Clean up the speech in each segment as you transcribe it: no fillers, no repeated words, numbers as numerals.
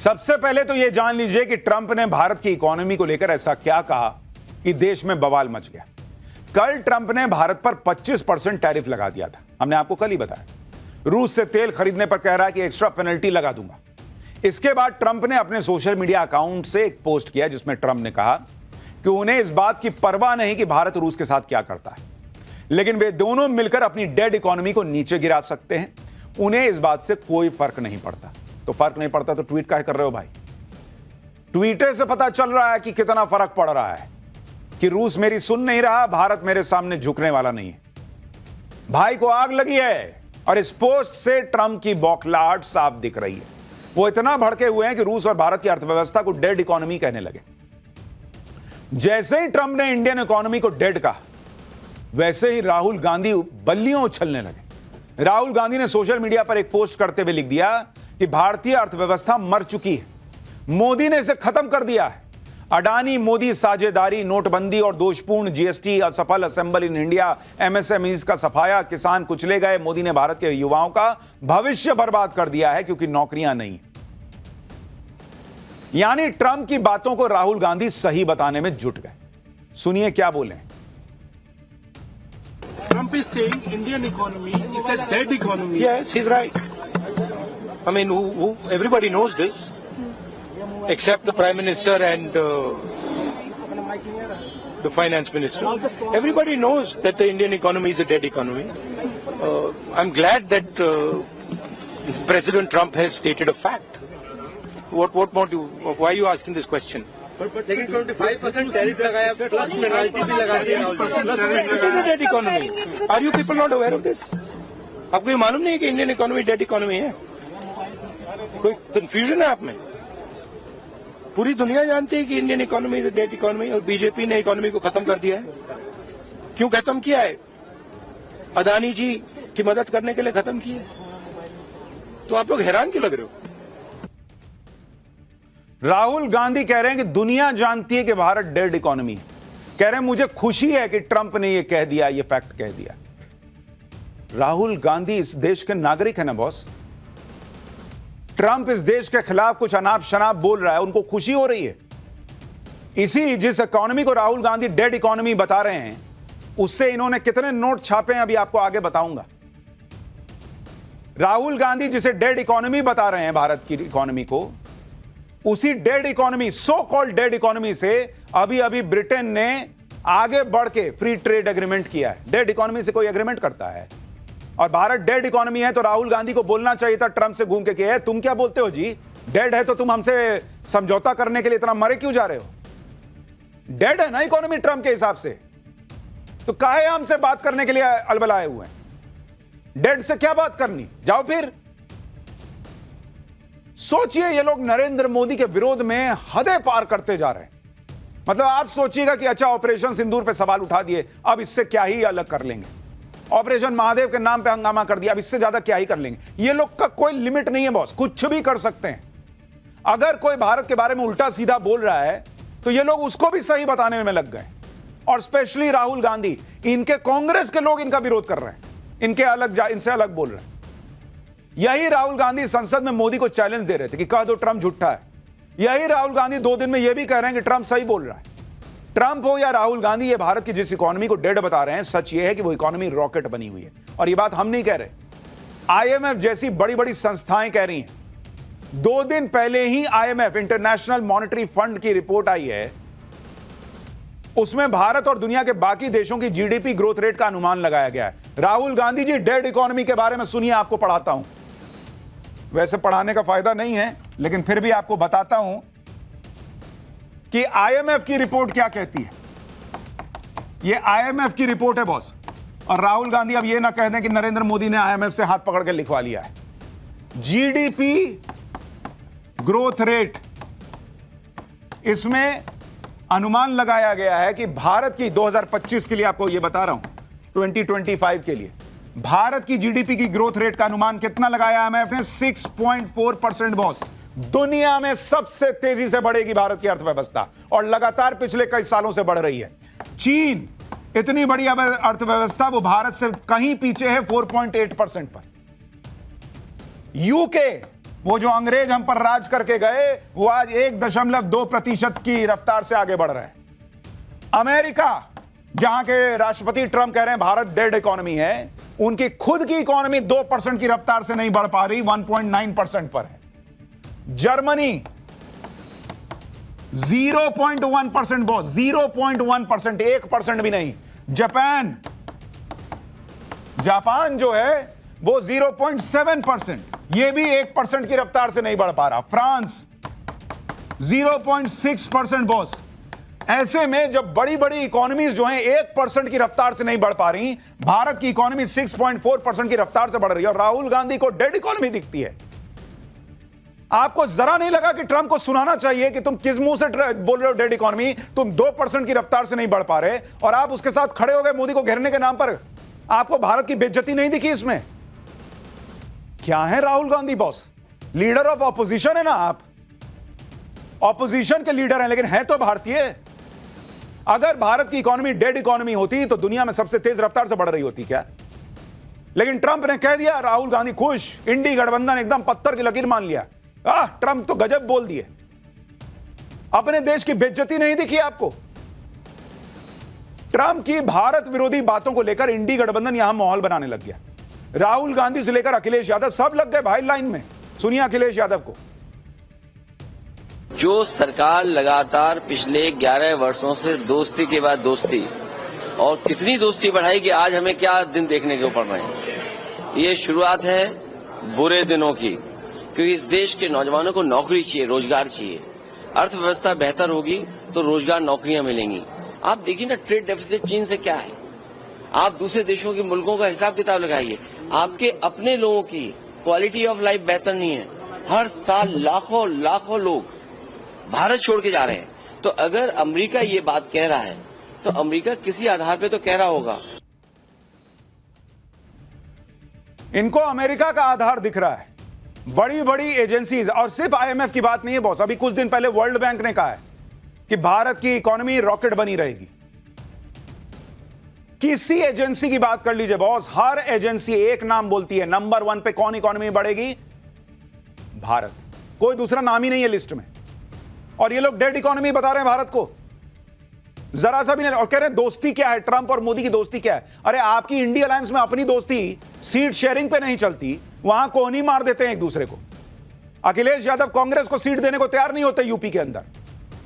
सबसे पहले तो यह जान लीजिए कि ट्रंप ने भारत की इकोनॉमी को लेकर ऐसा क्या कहा कि देश में बवाल मच गया। कल ट्रंप ने भारत पर 25% टैरिफ लगा दिया था, हमने आपको कल ही बताया। रूस से तेल खरीदने पर कह रहा है कि एक्स्ट्रा पेनल्टी लगा दूंगा। इसके बाद ट्रंप ने अपने सोशल मीडिया अकाउंट से एक पोस्ट किया जिसमें ट्रंप ने कहा कि उन्हें इस बात की परवाह नहीं कि भारत रूस के साथ क्या करता है, लेकिन वे दोनों मिलकर अपनी डेड इकोनॉमी को नीचे गिरा सकते हैं। उन्हें इस बात से कोई फर्क नहीं पड़ता। तो फर्क नहीं पड़ता तो ट्वीट काहे कर रहे हो भाई? ट्वीटर से पता चल रहा है कि कितना फर्क पड़ रहा है कि रूस मेरी सुन नहीं रहा, भारत मेरे सामने झुकने वाला नहीं है। भाई को आग लगी है और इस पोस्ट से ट्रंप की बौखलाहट साफ दिख रही है। वो इतना भड़के हुए हैं कि रूस और भारत की अर्थव्यवस्था को डेड इकोनॉमी कहने लगे। जैसे ही ट्रंप ने इंडियन इकोनॉमी को डेड कहा, वैसे ही राहुल गांधी बल्लियों उछलने लगे। राहुल गांधी ने सोशल मीडिया पर एक पोस्ट करते हुए लिख दिया कि भारतीय अर्थव्यवस्था मर चुकी है, मोदी ने इसे खत्म कर दिया है। अडानी मोदी साझेदारी, नोटबंदी और दोषपूर्ण जीएसटी, असफल असेंबल इन इंडिया, एमएसएमईज का सफाया, किसान कुचले गए। मोदी ने भारत के युवाओं का भविष्य बर्बाद कर दिया है क्योंकि नौकरियां नहीं। यानी ट्रंप की बातों को राहुल गांधी सही बताने में जुट गए। सुनिए क्या बोले। Trump is saying Indian economy is a dead economy. Yes, he's right. I mean, everybody knows this, except the Prime Minister and the Finance Minister. Everybody knows that the Indian economy is a dead economy. I'm glad that President Trump has stated a fact. What more do you, why are you asking this question? लेकिन 25% tariff लगाया, plus penalty भी लगा दी। It is a dead economy. Are you people not aware of this? आपको ये मालूम नहीं है कि इंडियन इकोनॉमी डेड इकोनॉमी है? कोई कंफ्यूजन है आप में? पूरी दुनिया जानती है कि Indian economy is a dead economy और बीजेपी ने इकोनॉमी को खत्म कर दिया है। क्यों खत्म किया है? अदानी जी की मदद करने के लिए खत्म किया है। तो आप लोग हैरान क्यों लग रहे हो? राहुल गांधी कह रहे हैं कि दुनिया जानती है कि भारत डेड इकोनॉमी है। कह रहे हैं मुझे खुशी है कि ट्रंप ने यह कह दिया, यह फैक्ट कह दिया। राहुल गांधी इस देश के नागरिक है ना बॉस। ट्रंप इस देश के खिलाफ कुछ अनाप शनाप बोल रहा है, उनको खुशी हो रही है। इसी जिस इकोनॉमी को राहुल गांधी डेड इकोनॉमी बता रहे हैं, उससे इन्होंने कितने नोट छापे हैं अभी आपको आगे बताऊंगा। राहुल गांधी जिसे डेड इकोनॉमी बता रहे हैं भारत की इकोनॉमी को, उसी dead economy, so called dead economy से अभी अभी ब्रिटेन ने आगे बढ़ के फ्री ट्रेड एग्रीमेंट किया है। डेड इकोनॉमी से कोई एग्रीमेंट करता है? और भारत डेड इकोनॉमी है तो राहुल गांधी को बोलना चाहिए था ट्रंप से घूम के, तुम क्या बोलते हो जी? डेड है तो तुम हमसे समझौता करने के लिए इतना मरे क्यों जा रहे हो? डेड है ना इकोनॉमी ट्रंप के हिसाब से, तो काहे हमसे बात करने के लिए अलबलाए हुए हैं? डेड से क्या बात करनी? जाओ फिर। सोचिए, ये लोग नरेंद्र मोदी के विरोध में हदें पार करते जा रहे हैं। मतलब आप सोचिएगा कि अच्छा ऑपरेशन सिंदूर पे सवाल उठा दिए, अब इससे क्या ही अलग कर लेंगे। ऑपरेशन महादेव के नाम पे हंगामा कर दिया, अब इससे ज्यादा क्या ही कर लेंगे। ये लोग का कोई लिमिट नहीं है बॉस, कुछ भी कर सकते हैं। अगर कोई भारत के बारे में उल्टा सीधा बोल रहा है तो ये लोग उसको भी सही बताने में लग गए। और स्पेशली राहुल गांधी, इनके कांग्रेस के लोग इनका विरोध कर रहे हैं, इनसे अलग बोल रहे हैं। यही राहुल गांधी संसद में मोदी को चैलेंज दे रहे थे कि कह दो ट्रंप झूठा है। यही राहुल गांधी 2 दिन में यह भी कह रहे हैं कि ट्रंप सही बोल रहा है। ट्रंप हो या राहुल गांधी, ये भारत की जिस इकोनॉमी को डेड बता रहे हैं, सच ये है कि वो इकोनॉमी रॉकेट बनी हुई है। और ये बात हम नहीं कह रहे, आईएमएफ जैसी बड़ी बड़ी संस्थाएं कह रही हैं। 2 दिन पहले ही आईएमएफ, इंटरनेशनल मॉनेटरी फंड की रिपोर्ट आई है, उसमें भारत और दुनिया के बाकी देशों की जीडीपी ग्रोथ रेट का अनुमान लगाया गया है। राहुल गांधी जी, डेड इकोनॉमी के बारे में सुनिए, आपको पढ़ाता हूं। वैसे पढ़ाने का फायदा नहीं है, लेकिन फिर भी आपको बताता हूं कि आईएमएफ की रिपोर्ट क्या कहती है। यह आईएमएफ की रिपोर्ट है बॉस। और राहुल गांधी अब यह ना कह दें कि नरेंद्र मोदी ने आईएमएफ से हाथ पकड़ के लिखवा लिया है। जीडीपी ग्रोथ रेट, इसमें अनुमान लगाया गया है कि भारत की 2025 के लिए, आपको यह बता रहा हूं, 2025 के लिए भारत की जीडीपी की ग्रोथ रेट का अनुमान कितना लगाया है आईएमएफ ने? 6.4% बॉस। दुनिया में सबसे तेजी से बढ़ेगी भारत की अर्थव्यवस्था और लगातार पिछले कई सालों से बढ़ रही है। चीन, इतनी बड़ी अर्थव्यवस्था, वो भारत से कहीं पीछे है 4.8% पर। यूके वो जो अंग्रेज हम पर राज करके गए वो आज 1.2% की रफ्तार से आगे बढ़ रहे हैं। अमेरिका, जहां के राष्ट्रपति ट्रंप कह रहे हैं भारत डेड इकोनॉमी है, उनकी खुद की इकोनॉमी 2% की रफ्तार से नहीं बढ़ पा रही, 1.9% पर है। जर्मनी 0.1% बॉस, 0.1%, 1% भी नहीं। जापान जो है वो 0.7%, ये भी 1% की रफ्तार से नहीं बढ़ पा रहा। France 0.6% boss. ऐसे में जब बड़ी बड़ी इकोनॉमीज जो हैं 1% की रफ्तार से नहीं बढ़ पा रही, भारत की इकोनॉमी 6.4% की रफ्तार से बढ़ रही है और राहुल गांधी को डेड इकोनॉमी दिखती है। आपको जरा नहीं लगा कि ट्रंप को सुनाना चाहिए कि तुम किस मुंह से बोल रहे हो डेड इकोनॉमी, तुम 2% की रफ्तार से नहीं बढ़ पा रहे, और आप उसके साथ खड़े हो गए मोदी को घेरने के नाम पर। आपको भारत की बेइज्जती नहीं दिखी इसमें? क्या है Rahul Gandhi boss? Leader of opposition है ना आप, ऑपोजिशन के लीडर हैं, लेकिन है तो भारतीय। अगर भारत की इकोनॉमी डेड इकोनॉमी होती तो दुनिया में सबसे तेज रफ्तार से बढ़ रही होती क्या? लेकिन ट्रंप ने कह दिया, राहुल गांधी खुश, इंडी गठबंधन एकदम पत्थर की लकीर मान लिया। ट्रंप तो गजब बोल दिए। अपने देश की बेइज्जती नहीं दिखी आपको? ट्रंप की भारत विरोधी बातों को लेकर इंडी गठबंधन यहां माहौल बनाने लग गया। राहुल गांधी से लेकर अखिलेश यादव सब लग गए भाई लाइन में। सुनिए अखिलेश यादव को। जो सरकार लगातार पिछले 11 वर्षों से दोस्ती के बाद दोस्ती, और कितनी दोस्ती बढ़ाई कि आज हमें क्या दिन देखने को पड़ रहे हैं। ये शुरुआत है बुरे दिनों की, क्योंकि इस देश के नौजवानों को नौकरी चाहिए, रोजगार चाहिए। अर्थव्यवस्था बेहतर होगी तो रोजगार, नौकरियां मिलेंगी। आप देखिए ना, ट्रेड डेफिसिट चीन से क्या है। आप दूसरे देशों के मुल्कों का हिसाब किताब लगाइए, आपके अपने लोगों की क्वालिटी ऑफ लाइफ बेहतर नहीं है। हर साल लाखों लाखों लोग भारत छोड़ के जा रहे हैं। तो अगर अमेरिका ये बात कह रहा है तो अमेरिका किसी आधार पे तो कह रहा होगा। इनको अमेरिका का आधार दिख रहा है। बड़ी बड़ी एजेंसीज, और सिर्फ आईएमएफ की बात नहीं है बॉस, अभी कुछ दिन पहले वर्ल्ड बैंक ने कहा है कि भारत की इकोनॉमी रॉकेट बनी रहेगी। किसी एजेंसी की बात कर लीजिए बॉस, हर एजेंसी एक नाम बोलती है, नंबर 1 पे कौन इकोनॉमी बढ़ेगी? भारत। कोई दूसरा नाम ही नहीं है लिस्ट में। और ये लोग डेड इकोनॉमी बता रहे हैं भारत को, जरा सा भी नहीं। और कह रहे हैं दोस्ती क्या है, ट्रंप और मोदी की दोस्ती क्या है? अरे आपकी इंडिया अलायंस में अपनी दोस्ती सीट शेयरिंग पे नहीं चलती, वहां कोहनी मार देते हैं एक दूसरे को। अखिलेश यादव कांग्रेस को सीट देने को तैयार नहीं होते यूपी के अंदर,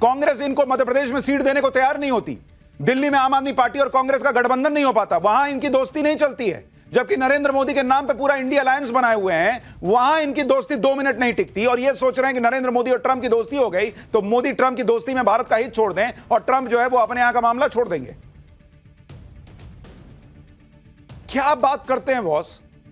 कांग्रेस इनको मध्य प्रदेश में सीट देने को तैयार नहीं होती, दिल्ली में आम आदमी पार्टी और कांग्रेस का गठबंधन नहीं हो पाता, वहां इनकी दोस्ती नहीं चलती है। जबकि नरेंद्र मोदी के नाम पे पूरा इंडिया अलायंस बनाए हुए हैं, वहां इनकी दोस्ती 2 मिनट नहीं टिकती। और ये सोच रहे हैं कि नरेंद्र मोदी और ट्रंप की दोस्ती हो गई तो मोदी ट्रंप की दोस्ती में भारत का हित छोड़ दें और ट्रंप जो है वो अपने यहां का मामला छोड़ देंगे। क्या बात करते हैं बॉस?